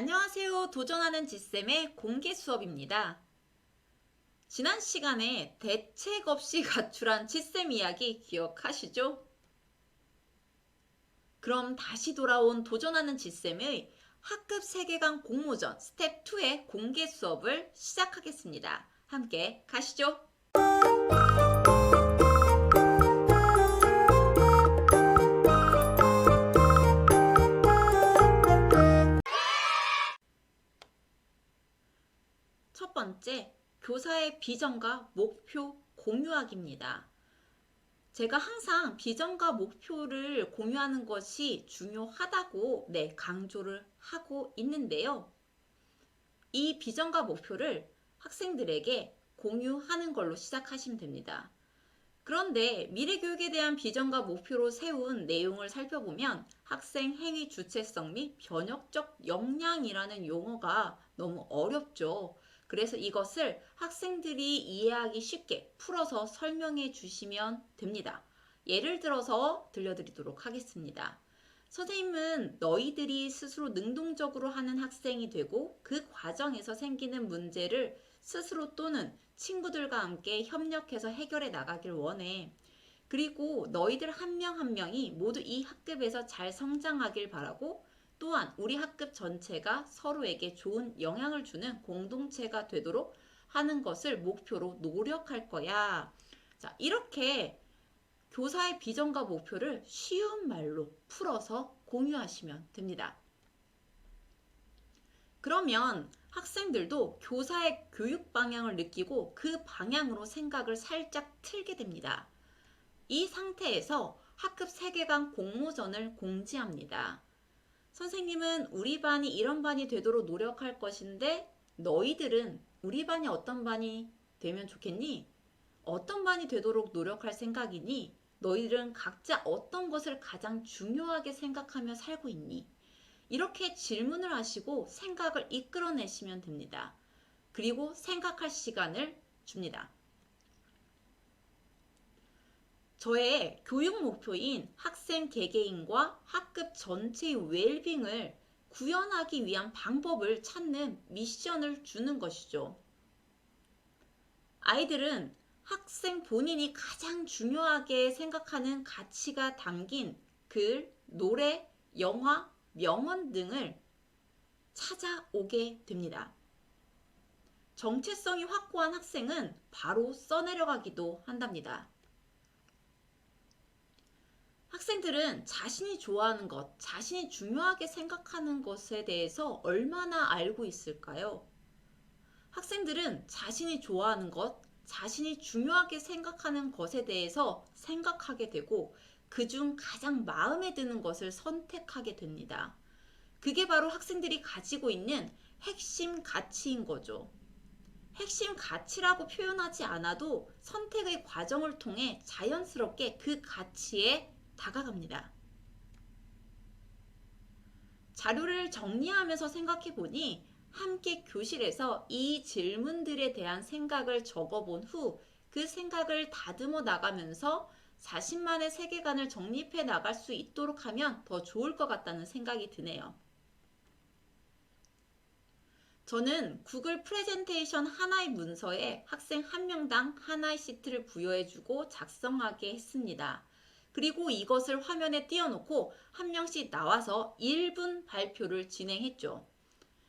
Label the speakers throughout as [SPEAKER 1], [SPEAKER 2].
[SPEAKER 1] 안녕하세요. 도전하는 지쌤의 공개 수업입니다. 지난 시간에 대책 없이 가출한 지쌤 이야기 기억하시죠? 그럼 다시 돌아온 도전하는 지쌤의 학급 세계관 공모전 스텝 2의 공개 수업을 시작하겠습니다. 함께 가시죠. 첫 번째, 교사의 비전과 목표 공유하기입니다. 제가 항상 비전과 목표를 공유하는 것이 중요하다고 강조를 하고 있는데요. 이 비전과 목표를 학생들에게 공유하는 걸로 시작하시면 됩니다. 그런데 미래교육에 대한 비전과 목표로 세운 내용을 살펴보면 학생 행위 주체성 및 변혁적 역량이라는 용어가 너무 어렵죠. 그래서 이것을 학생들이 이해하기 쉽게 풀어서 설명해 주시면 됩니다. 예를 들어서 들려드리도록 하겠습니다. 선생님은 너희들이 스스로 능동적으로 하는 학생이 되고 그 과정에서 생기는 문제를 스스로 또는 친구들과 함께 협력해서 해결해 나가길 원해. 그리고 너희들 한 명 한 명이 모두 이 학급에서 잘 성장하길 바라고 또한 우리 학급 전체가 서로에게 좋은 영향을 주는 공동체가 되도록 하는 것을 목표로 노력할 거야. 자, 이렇게 교사의 비전과 목표를 쉬운 말로 풀어서 공유하시면 됩니다. 그러면 학생들도 교사의 교육 방향을 느끼고 그 방향으로 생각을 살짝 틀게 됩니다. 이 상태에서 학급 세계관 공모전을 공지합니다. 선생님은 우리 반이 이런 반이 되도록 노력할 것인데 너희들은 우리 반이 어떤 반이 되면 좋겠니? 어떤 반이 되도록 노력할 생각이니? 너희들은 각자 어떤 것을 가장 중요하게 생각하며 살고 있니? 이렇게 질문을 하시고 생각을 이끌어내시면 됩니다. 그리고 생각할 시간을 줍니다. 저의 교육 목표인 학생 개개인과 학급 전체의 웰빙을 구현하기 위한 방법을 찾는 미션을 주는 것이죠. 아이들은 학생 본인이 가장 중요하게 생각하는 가치가 담긴 글, 노래, 영화, 명언 등을 찾아오게 됩니다. 정체성이 확고한 학생은 바로 써내려가기도 한답니다. 학생들은 자신이 좋아하는 것, 자신이 중요하게 생각하는 것에 대해서 얼마나 알고 있을까요? 학생들은 자신이 좋아하는 것, 자신이 중요하게 생각하는 것에 대해서 생각하게 되고 그중 가장 마음에 드는 것을 선택하게 됩니다. 그게 바로 학생들이 가지고 있는 핵심 가치인 거죠. 핵심 가치라고 표현하지 않아도 선택의 과정을 통해 자연스럽게 그 가치에 다가갑니다. 자료를 정리하면서 생각해 보니 함께 교실에서 이 질문들에 대한 생각을 적어본 후 그 생각을 다듬어 나가면서 자신만의 세계관을 정립해 나갈 수 있도록 하면 더 좋을 것 같다는 생각이 드네요. 저는 구글 프레젠테이션 하나의 문서에 학생 한 명당 하나의 시트를 부여해주고 작성하게 했습니다. 그리고 이것을 화면에 띄워놓고 한 명씩 나와서 1분 발표를 진행했죠.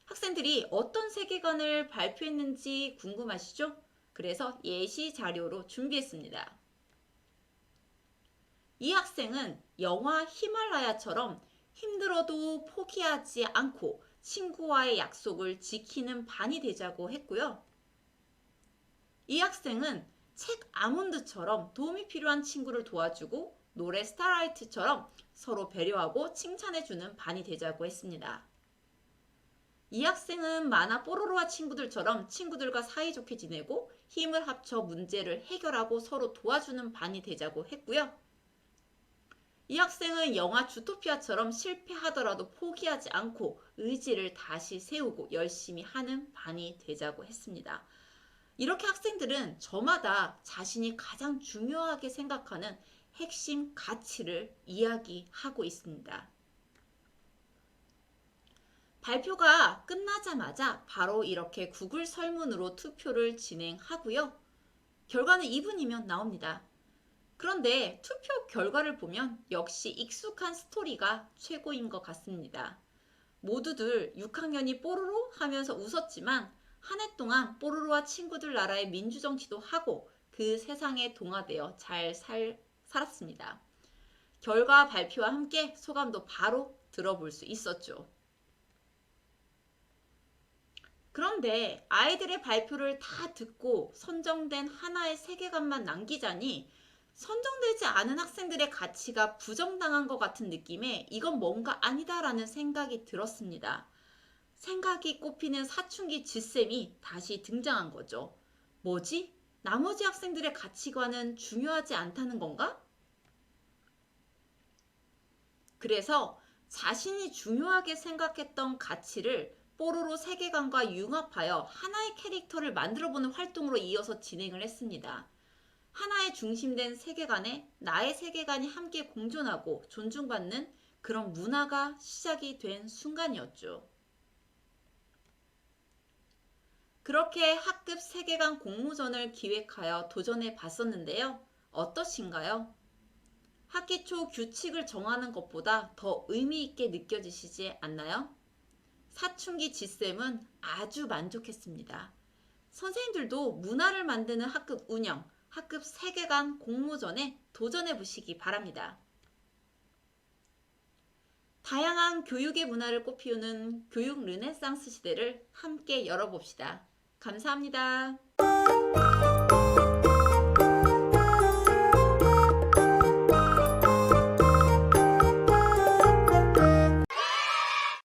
[SPEAKER 1] 학생들이 어떤 세계관을 발표했는지 궁금하시죠? 그래서 예시 자료로 준비했습니다. 이 학생은 영화 히말라야처럼 힘들어도 포기하지 않고 친구와의 약속을 지키는 반이 되자고 했고요. 이 학생은 책 아몬드처럼 도움이 필요한 친구를 도와주고 노래 스타라이트처럼 서로 배려하고 칭찬해주는 반이 되자고 했습니다. 이 학생은 만화 뽀로로와 친구들처럼 친구들과 사이좋게 지내고 힘을 합쳐 문제를 해결하고 서로 도와주는 반이 되자고 했고요. 이 학생은 영화 주토피아처럼 실패하더라도 포기하지 않고 의지를 다시 세우고 열심히 하는 반이 되자고 했습니다. 이렇게 학생들은 저마다 자신이 가장 중요하게 생각하는 핵심 가치를 이야기하고 있습니다. 발표가 끝나자마자 바로 이렇게 구글 설문으로 투표를 진행하고요. 결과는 2분이면 나옵니다. 그런데 투표 결과를 보면 역시 익숙한 스토리가 최고인 것 같습니다. 모두들 6학년이 뽀로로 하면서 웃었지만 한 해 동안 뽀로로와 친구들 나라의 민주정치도 하고 그 세상에 동화되어 잘 살았습니다. 결과 발표와 함께 소감도 바로 들어볼 수 있었죠. 그런데 아이들의 발표를 다 듣고 선정된 하나의 세계관만 남기자니 선정되지 않은 학생들의 가치가 부정당한 것 같은 느낌에 이건 뭔가 아니다라는 생각이 들었습니다. 생각이 꼽히는 사춘기 쥐쌤이 다시 등장한 거죠. 뭐지? 나머지 학생들의 가치관은 중요하지 않다는 건가? 그래서 자신이 중요하게 생각했던 가치를 뽀로로 세계관과 융합하여 하나의 캐릭터를 만들어보는 활동으로 이어서 진행을 했습니다. 하나의 중심된 세계관에 나의 세계관이 함께 공존하고 존중받는 그런 문화가 시작이 된 순간이었죠. 그렇게 학급 세계관 공모전을 기획하여 도전해 봤었는데요. 어떠신가요? 학기 초 규칙을 정하는 것보다 더 의미 있게 느껴지시지 않나요? 사춘기 지쌤은 아주 만족했습니다. 선생님들도 문화를 만드는 학급 운영, 학급 세계관 공모전에 도전해 보시기 바랍니다. 다양한 교육의 문화를 꽃피우는 교육 르네상스 시대를 함께 열어봅시다. 감사합니다.